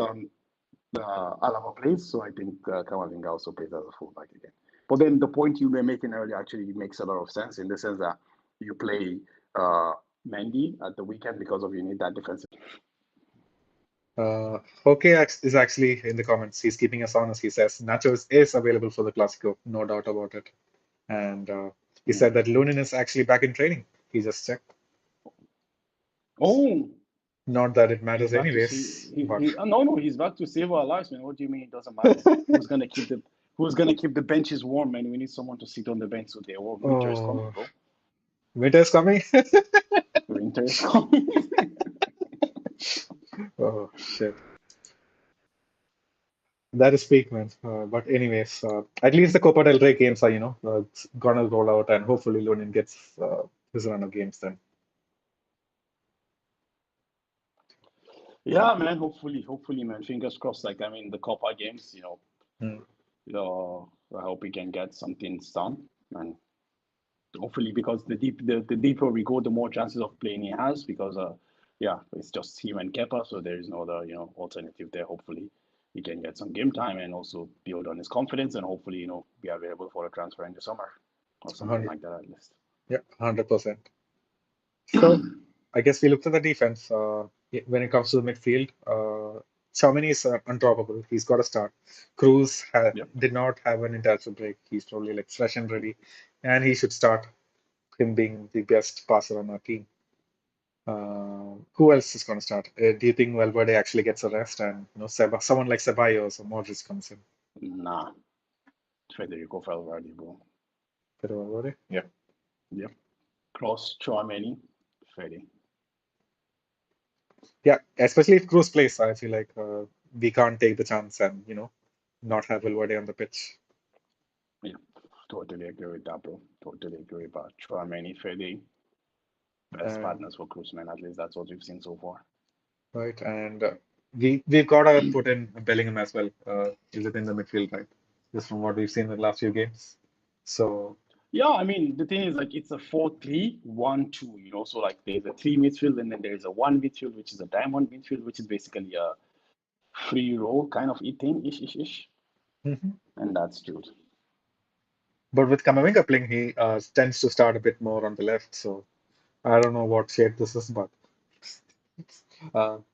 Alaba plays, so I think Kamavinga also plays as a fullback again. But then the point you were making earlier actually makes a lot of sense in the sense that you play uh, Mendy at the weekend because of you need that defensive. Is actually in the comments. He's keeping us honest. He says Nachos is available for the Clasico, no doubt about it. And he Mm. said that Lunin is actually back in training. He just checked. Oh, Not that it he's matters back to see. anyways, but No, he's back to save our lives, man. What do you mean it doesn't matter? Who's gonna keep the benches warm, man? We need someone to sit on the bench so the winter is coming, oh, bro. winter is coming. Winter is coming. Oh shit. That is peak, man. But anyways, at least the Copa del Rey games are, gonna roll out, and hopefully Lunin gets his run of games then. Yeah, man. Hopefully, man. Fingers crossed. Like I mean, the Copa games, Mm, I hope we can get something done, and hopefully because the deeper we go, the more chances of playing he has because yeah, it's just him and Kepa, so there is no other alternative there. Hopefully he can get some game time and also build on his confidence and hopefully be available for a transfer in the summer or something 100, like that at least. yeah, 100%. So I guess we looked at the defense. When it comes to the midfield, Tchouaméni is undroppable. He's got to start. Cruz Yep. did not have an international break. He's probably like fresh and ready, and he should start. Him being the best passer on our team. Who else is going to start? Do you think Valverde actually gets a rest and someone like Ceballos or Modric comes in? Nah, Federico Valverde, bro. Pedro Valverde? Yeah. Yep. Cross Chouameni, Fede. Yeah, especially if Cruz plays, I feel like we can't take the chance and not have Valverde on the pitch, Yeah, totally agree with that, bro. Totally agree about Chouameni, Fede. Best and partners for Cruzman. At least that's what we've seen so far. right, and we've got to put in Bellingham as well. Within the midfield, right? Just from what we've seen in the last few games. So Yeah, I mean, the thing is, like, it's a 4-3-1-2, so like there's a three midfield and then there's a one midfield, which is a diamond midfield, which is basically a free roll kind of thing, ish. mhm. And that's good. But with Camavinga playing, he tends to start a bit more on the left. So I don't know what shape this is, but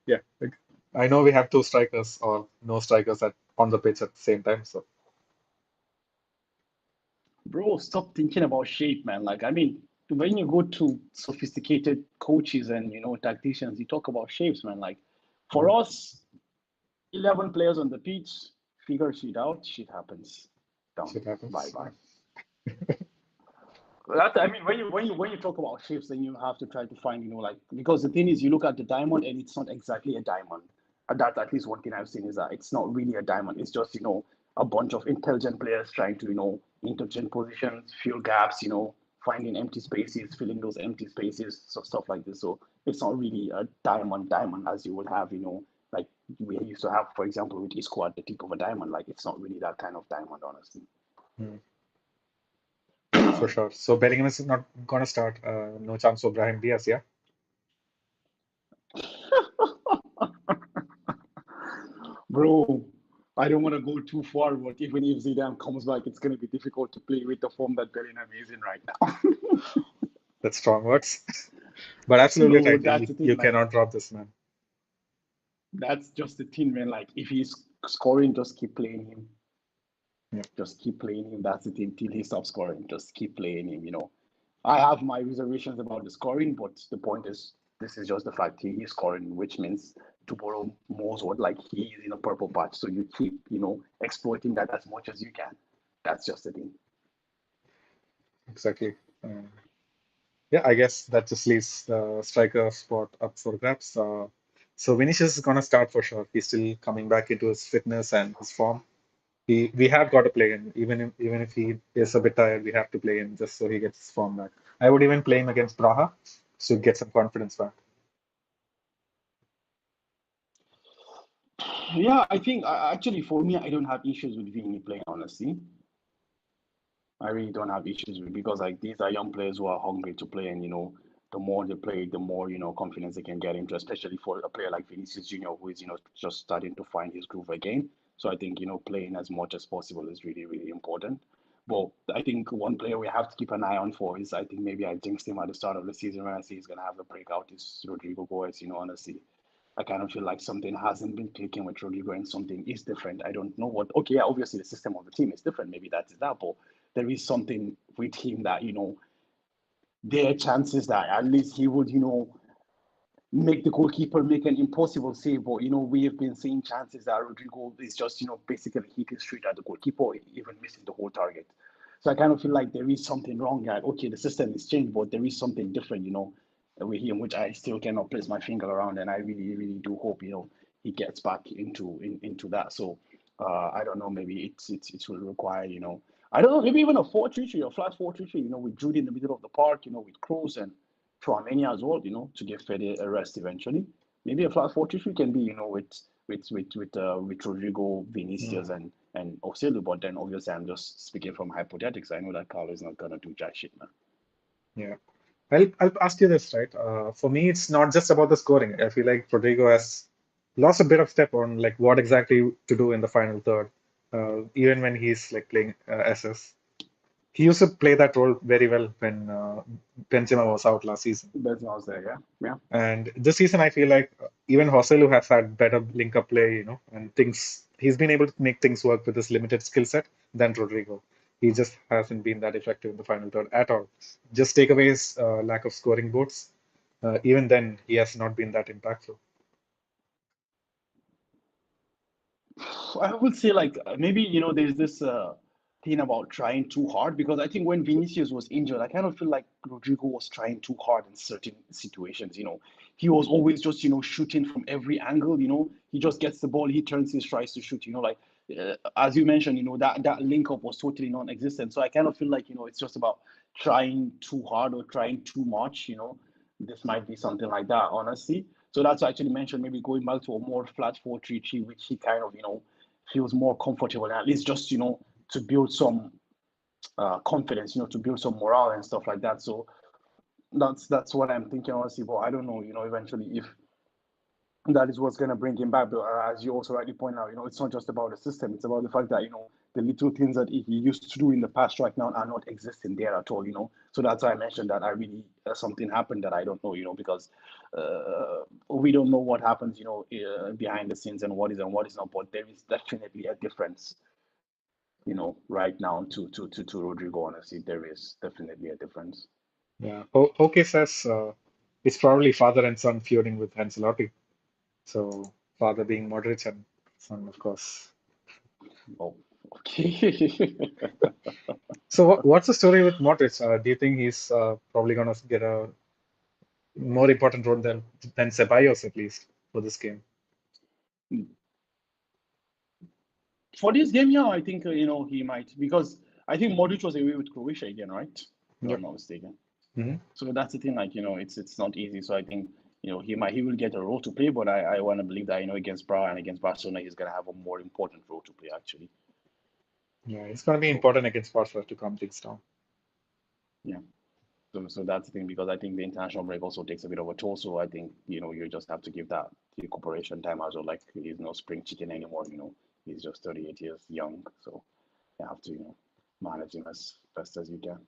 yeah, like, I know we have two strikers or no strikers at on the pitch at the same time. So Bro, stop thinking about shape, man. Like, I mean, when you go to sophisticated coaches and, tacticians, you talk about shapes, man. Like, for mm, us, 11 players on the pitch, figure shit out, shit happens. Done. shit Bye happens. bye. That I mean, when you talk about shapes, then you have to try to find, like because the thing is, you look at the diamond and it's not exactly a diamond. And that's at least one thing I've seen is that it's not really a diamond. It's just a bunch of intelligent players trying to interchange positions, fill gaps, finding empty spaces, filling those empty spaces, so stuff like this. So it's not really a diamond as you would have, like we used to have, for example, with Isco at the tip of a diamond. Like it's not really that kind of diamond, honestly. Mm, for sure. So Bellingham is not gonna start. No chance for Brahim Diaz. Yeah, Bro, I don't want to go too far, but even if Zidane comes back, it's going to be difficult to play with the form that Bellingham is in right now. that's strong words. But absolutely No, right. that's You, the thing. you Like, cannot drop this man. That's just the thing, man. Like if he's scoring, just keep playing him. Yeah, Just keep playing him. That's the thing till he stops scoring. Just keep playing him. I have my reservations about the scoring, but the point is, this is just the fact he's scoring, which means to borrow Moore's word, like he is in a purple patch. So you keep, exploiting that as much as you can. That's just the thing. exactly. Yeah, I guess that just leaves the striker spot up for grabs. So Vinicius is gonna start for sure. He's still coming back into his fitness and his form. We have got to play him, even if he is a bit tired. We have to play him just so he gets his form back. I would even play him against Braha to get some confidence back. Yeah, I think actually for me, I don't have issues with Vini playing, honestly. I really don't have issues with because like these are young players who are hungry to play, and the more they play, the more confidence they can get into, especially for a player like Vinicius Junior, who is just starting to find his groove again. So I think playing as much as possible is really really important. But I think one player we have to keep an eye on for is I think maybe I jinxed him at the start of the season when I say he's gonna have a breakout is Rodrigo Goes. Honestly, I kind of feel like something hasn't been clicking with Rodrigo and something is different. I don't know what. Okay, yeah, obviously the system of the team is different. Maybe that is that, but there is something with him that there are chances that at least he would make the goalkeeper make an impossible save. But we have been seeing chances that Rodrigo is just basically hitting straight at the goalkeeper, or even missing the whole target. So I kind of feel like there is something wrong. That okay, the system is changed, but there is something different, with him, which I still cannot place my finger around. And I really, really do hope he gets back into that. So I don't know. Maybe it will require I don't know. Maybe even a 4-3-3 or flat 4-3-3. With Jude in the middle of the park. With Kroos and Tchouaméni as well. To give Fede a rest eventually. Maybe a flat 4-3-3 can be with Rodrigo, Yeah. Vinicius, and Oselu. But then obviously I'm just speaking from hypothetics. I know that Carlo is not gonna do jack shit, man. Yeah. I'll ask you this, right? For me, it's not just about the scoring. I feel like Rodrigo has lost a bit of step on like what exactly to do in the final third. Even when he's like playing SS, he used to play that role very well when Benzema was out last season. Benzema was there, yeah, yeah. And this season, I feel like even Joselu has had better link-up play, and things he's been able to make things work with his limited skill set than Rodrigo. He just hasn't been that effective in the final third at all. Just take away his lack of scoring boats. Even then, he has not been that impactful. I would say like maybe there's this thing about trying too hard because I think when Vinicius was injured, I kind of feel like Rodrigo was trying too hard in certain situations. He was always just shooting from every angle. He just gets the ball, he turns, he tries to shoot. Like as you mentioned, that link up was totally non-existent. So I kind of feel like it's just about trying too hard or trying too much. This might be something like that, honestly. So that's why I actually mentioned maybe going back to a more flat 4-3-3, which he kind of, feels more comfortable and at least just, to build some confidence, to build some morale and stuff like that. So that's what I'm thinking, honestly. But I don't know, eventually if that is what's going to bring him back. But as you also rightly point out, it's not just about the system. It's about the fact that, the little things that he used to do in the past right now are not existing there at all. So that's why I mentioned that I really, something happened that I don't know, because we don't know what happens, behind the scenes and what is not. But there is definitely a difference, right now to Rodrigo, honestly. There is definitely a difference. Yeah. Okay says it's probably father and son feuding with Ancelotti. So father being Modric and son, of course. Oh, okay. So what's the story with Modric? Do you think he's probably gonna get a more important role than Ceballos at least for this game? For this game, yeah, I think he might because I think Modric was away with Croatia again, right? If I'm Yep. not mistaken. Hmm. So that's the thing, like it's not easy. So I think he will get a role to play, but I want to believe that against Braga and against Barcelona, he's gonna have a more important role to play actually. Yeah, it's gonna be So important against Barca to calm things down. yeah, so that's the thing because I think the international break also takes a bit of a toll. So I think you just have to give that recuperation time as well. Like he's no spring chicken anymore. He's just 38 years young, so you have to manage him as best as you can.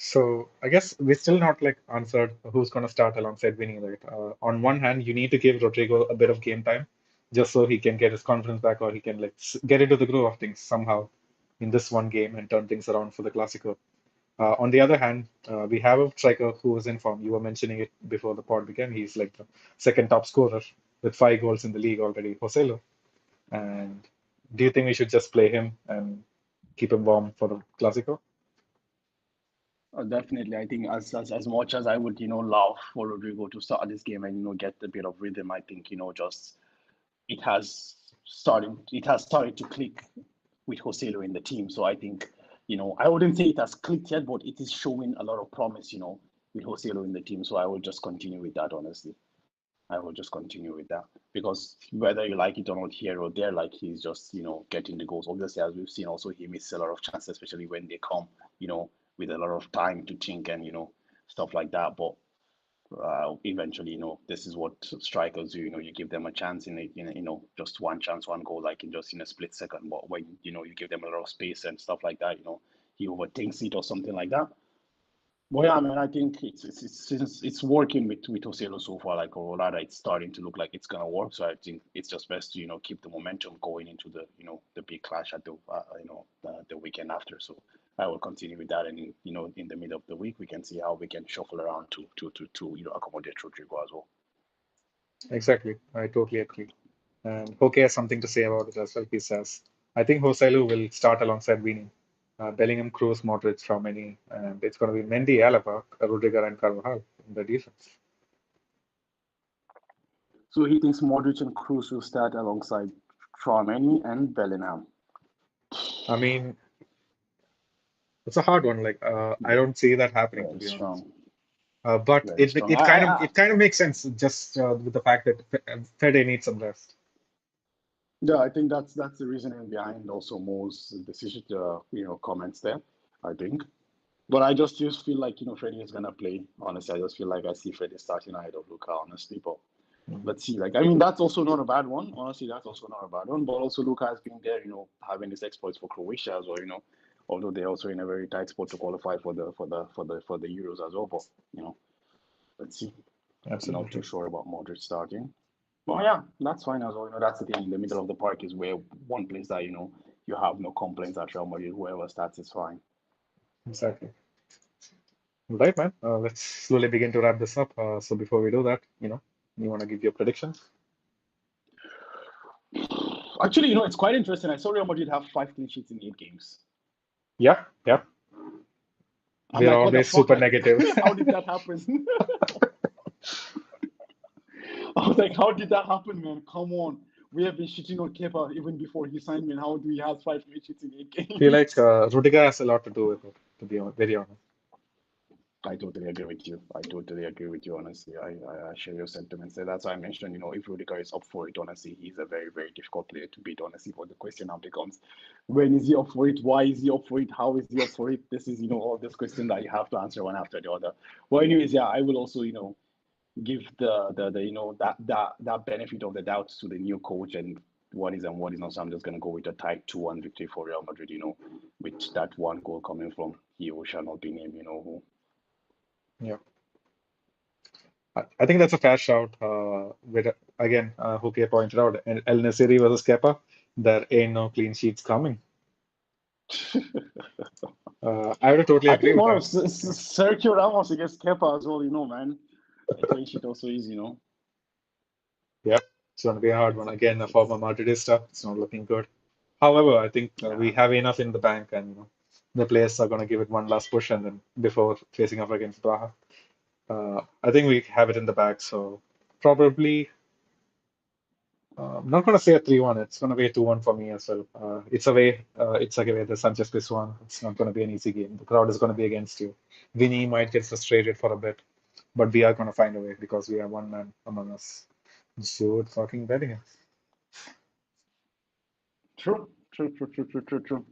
So I guess we still not like answered who's going to start alongside Vinny, right? On one hand, you need to give Rodrigo a bit of game time just so he can get his confidence back or he can like get into the groove of things somehow in this one game and turn things around for the Clasico. On the other hand, we have a striker who is in form. You were mentioning it before the pod began. He's like the second top scorer with 5 goals in the league already, Joselu. And do you think we should just play him and keep him warm for the Clasico? Definitely, I think as much as I would, love for Rodrigo to start this game and get a bit of rhythm, I think just it has started to click with Joselu in the team. So I think I wouldn't say it has clicked yet, but it is showing a lot of promise, with Joselu in the team. So I will just continue with that, honestly. I will just continue with that because whether you like it or not, here or there, like he's just getting the goals. Obviously, as we've seen, also he misses a lot of chances, especially when they come, with a lot of time to think and stuff like that. But eventually, this is what strikers do. You give them a chance just one chance, one goal, like in just in a split second. But when you give them a lot of space and stuff like that, he overthinks it or something like that. Well, yeah, man, I think it's working with Oselo so far. Like, or rather, it's starting to look like it's gonna work. So I think it's just best to keep the momentum going into the big clash at the weekend after. So I will continue with that, and in the middle of the week we can see how we can shuffle around to accommodate Rodrigo as well. Exactly. I totally agree. And Hoke has something to say about it as well. He says, I think Joselu will start alongside Vini. Bellingham, Cruz, Modric, Tchouaméni, and it's going to be Mendy, Alaba, Rudiger, and Carvajal in the defense. So he thinks Modric and Cruz will start alongside Tchouaméni and Bellingham. I mean, it's a hard one. Like, I don't see that happening, to Very be honest. strong, But very it strong. it kind of it kind of makes sense just with the fact that Fede needs some rest. Yeah, I think that's the reasoning behind also Mo's decision, comments there. I think, but I just feel like Freddie is gonna play. Honestly, I just feel like I see Freddie starting ahead of Luca. Honestly, but Mm. let's see. Like, I mean, that's also not a bad one. Honestly, that's also not a bad one. But also, Luca has been there, having his exploits for Croatia as well. Although they're also in a very tight spot to qualify for the Euros as well. But let's see. I'm not too Absolutely. sure about Modric starting. Well, yeah, that's fine as well. That's the thing. In the middle of the park is where one place that you have no complaints at Real Madrid. Whoever starts is fine. Exactly. Right, man. Let's slowly begin to wrap this up. So before we do that, you want to give your predictions? Actually, it's quite interesting. I saw Real Madrid have 5 clean sheets in 8 games. Yeah, yeah. I'm We're like, what the always fuck? super Like, negative. how did that happen? I was like, how did that happen, man? Come on. We have been shitting on Kepa even before he signed, man. How do we have 5 clean sheets in eight Feel like games? Rudiger has a lot to do with it, to be very honest. I totally agree with you. I totally agree with you, honestly. I share your sentiments there. That's why I mentioned, if Rudiger is up for it, honestly, he's a very, very difficult player to beat, honestly. But the question now becomes, when is he up for it? Why is he up for it? How is he up for it? This is, all this question that you have to answer one after the other. Well, anyways, yeah, I will also, give the that benefit of the doubt to the new coach and what is not. So I'm just gonna go with a tight 2-1 victory for Real Madrid, with that one goal coming from he who shall not be named, who. Yeah. I think that's a fair shout. Again, Hoke pointed out, El Nesiri versus Kepa, there ain't no clean sheets coming. I would totally I agree think with one of that. Sergio Ramos against Kepa as well, man. A clean sheet also is. Yep, it's going to be a hard one. Again, a former Madridista, it's not looking good. However, I think we Yeah. have enough in the bank, and the players are going to give it one last push, and then before facing off against Braha, I think we have it in the bag. So probably, I'm not going to say a 3-1. It's going to be a 2-1 for me as well. It's away. It's like away the Sanchez Pijuan. It's not going to be an easy game. The crowd is going to be against you. Vinny might get frustrated for a bit, but we are going to find a way because we have one man among us. Jude fucking Bellingham. True, true, true, true, true, true, true.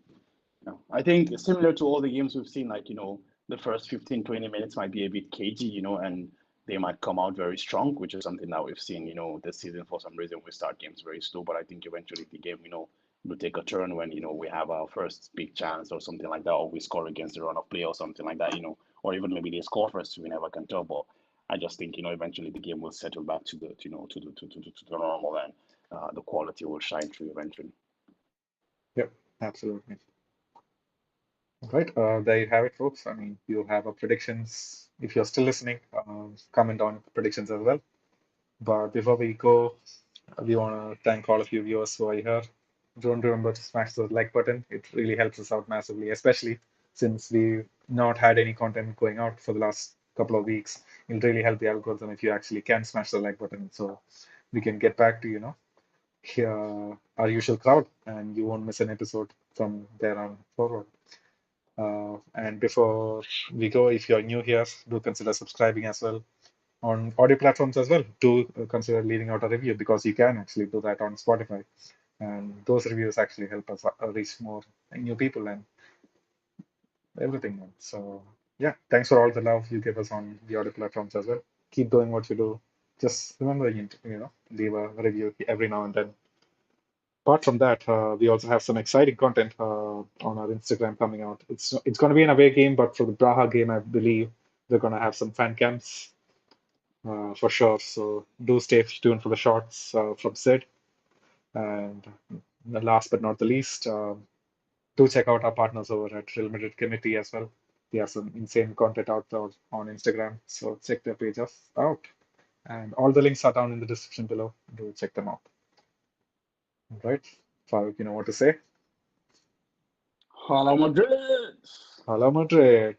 Yeah. I think similar to all the games we've seen, like, the first 15, 20 minutes might be a bit cagey, and they might come out very strong, which is something that we've seen, this season. For some reason, we start games very slow, but I think eventually the game, will take a turn when, we have our first big chance or something like that, or we score against the run of play or something like that, or even maybe they score first. We never can tell. But I just think eventually the game will settle back to the to the normal, and the quality will shine through eventually. Yep, absolutely. Right, there you have it, folks. I mean, you have our predictions. If you're still listening, comment on predictions as well. But before we go, we want to thank all of you viewers who are here. Don't remember to smash the like button. It really helps us out massively, especially since we've not had any content going out for the last couple of weeks. It'll really help the algorithm if you actually can smash the like button so we can get back to, our usual crowd and you won't miss an episode from there on forward. And before we go, if you're new here, do consider subscribing as well on audio platforms as well. Do consider leaving out a review because you can actually do that on Spotify. And those reviews actually help us reach more new people and everything. So, yeah, thanks for all the love you give us on the audio platforms as well. Keep doing what you do. Just remember, leave a review every now and then. Apart from that, we also have some exciting content on our Instagram coming out. It's going to be an away game, but for the Braha game, I believe we're going to have some fan cams for sure. So do stay tuned for the shorts from Sid. And the last but not the least, do check out our partners over at Real Madrid Committee as well. They have some insane content out there on Instagram, so check their pages out. And all the links are down in the description below. Do check them out. All right, Farooq, you know what to say? Hala Madrid! Hala Madrid.